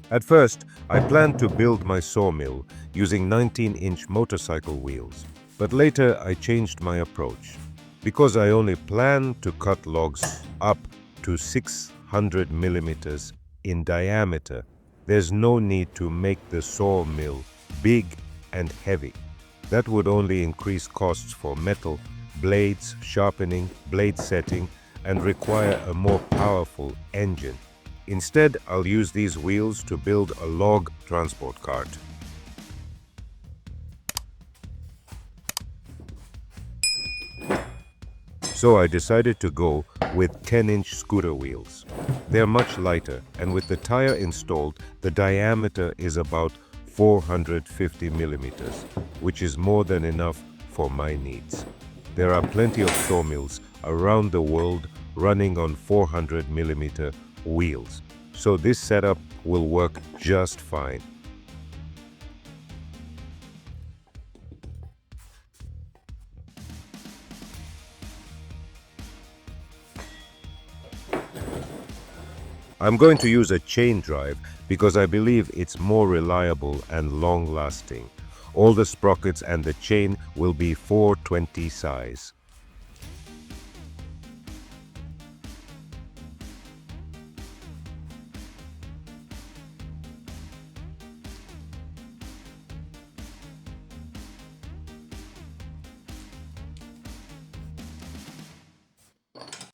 At first, I planned to build my sawmill using 19-inch motorcycle wheels, but later I changed my approach. Because I only plan to cut logs up to 600 millimeters in diameter, there's no need to make the sawmill big and heavy. That would only increase costs for metal, blades, sharpening, blade setting, and require a more powerful engine. Instead, I'll use these wheels to build a log transport cart. So I decided to go with 10-inch scooter wheels. They're much lighter, and with the tire installed, the diameter is about 450 millimeters, which is more than enough for my needs. There are plenty of sawmills around the world running on 400 millimeter wheels, so this setup will work just fine. I'm going to use a chain drive because I believe it's more reliable and long-lasting. All the sprockets and the chain will be 420 size.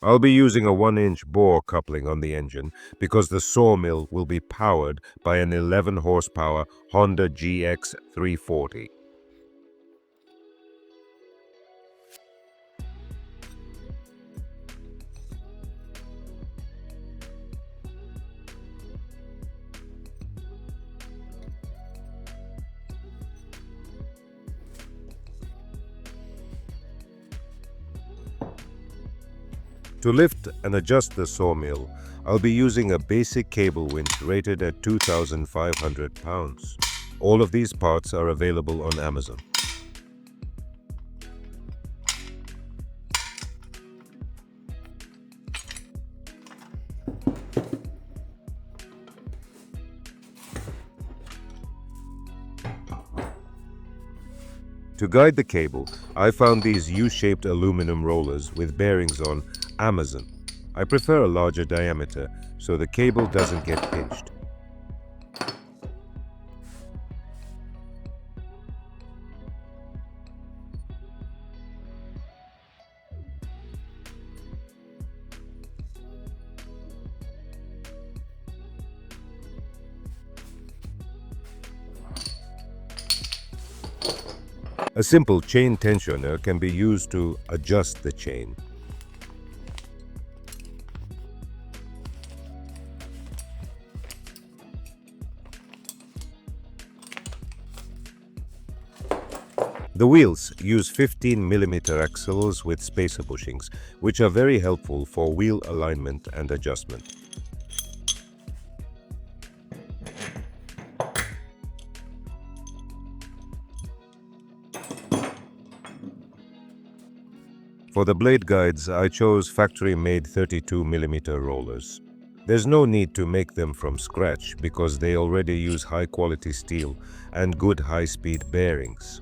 I'll be using a 1-inch bore coupling on the engine because the sawmill will be powered by an 11 horsepower Honda GX 340. To lift and adjust the sawmill, I'll be using a basic cable winch rated at 2,500 pounds. All of these parts are available on Amazon. To guide the cable, I found these U-shaped aluminum rollers with bearings on Amazon. I prefer a larger diameter so the cable doesn't get pinched. A simple chain tensioner can be used to adjust the chain. The wheels use 15mm axles with spacer bushings, which are very helpful for wheel alignment and adjustment. For the blade guides, I chose factory-made 32mm rollers. There's no need to make them from scratch because they already use high-quality steel and good high-speed bearings.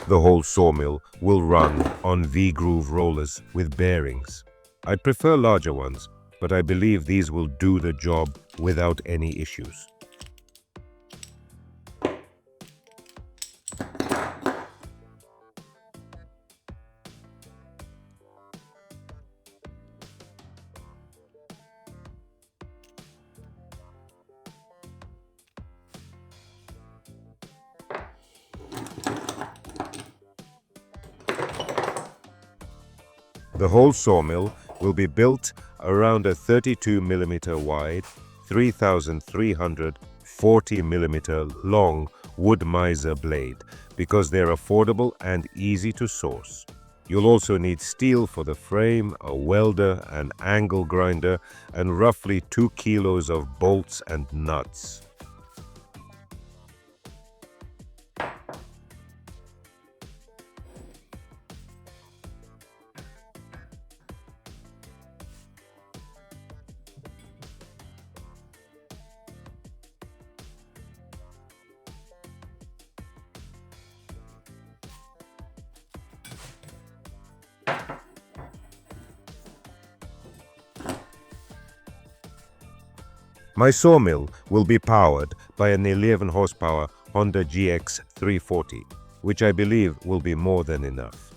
The whole sawmill will run on V-groove rollers with bearings. I'd prefer larger ones, but I believe these will do the job without any issues. The whole sawmill will be built around a 32mm wide, 3,340mm long wood mizer blade because they're affordable and easy to source. You'll also need steel for the frame, a welder, an angle grinder, and roughly 2 kilos of bolts and nuts. My sawmill will be powered by an 11 horsepower Honda GX 340, which I believe will be more than enough.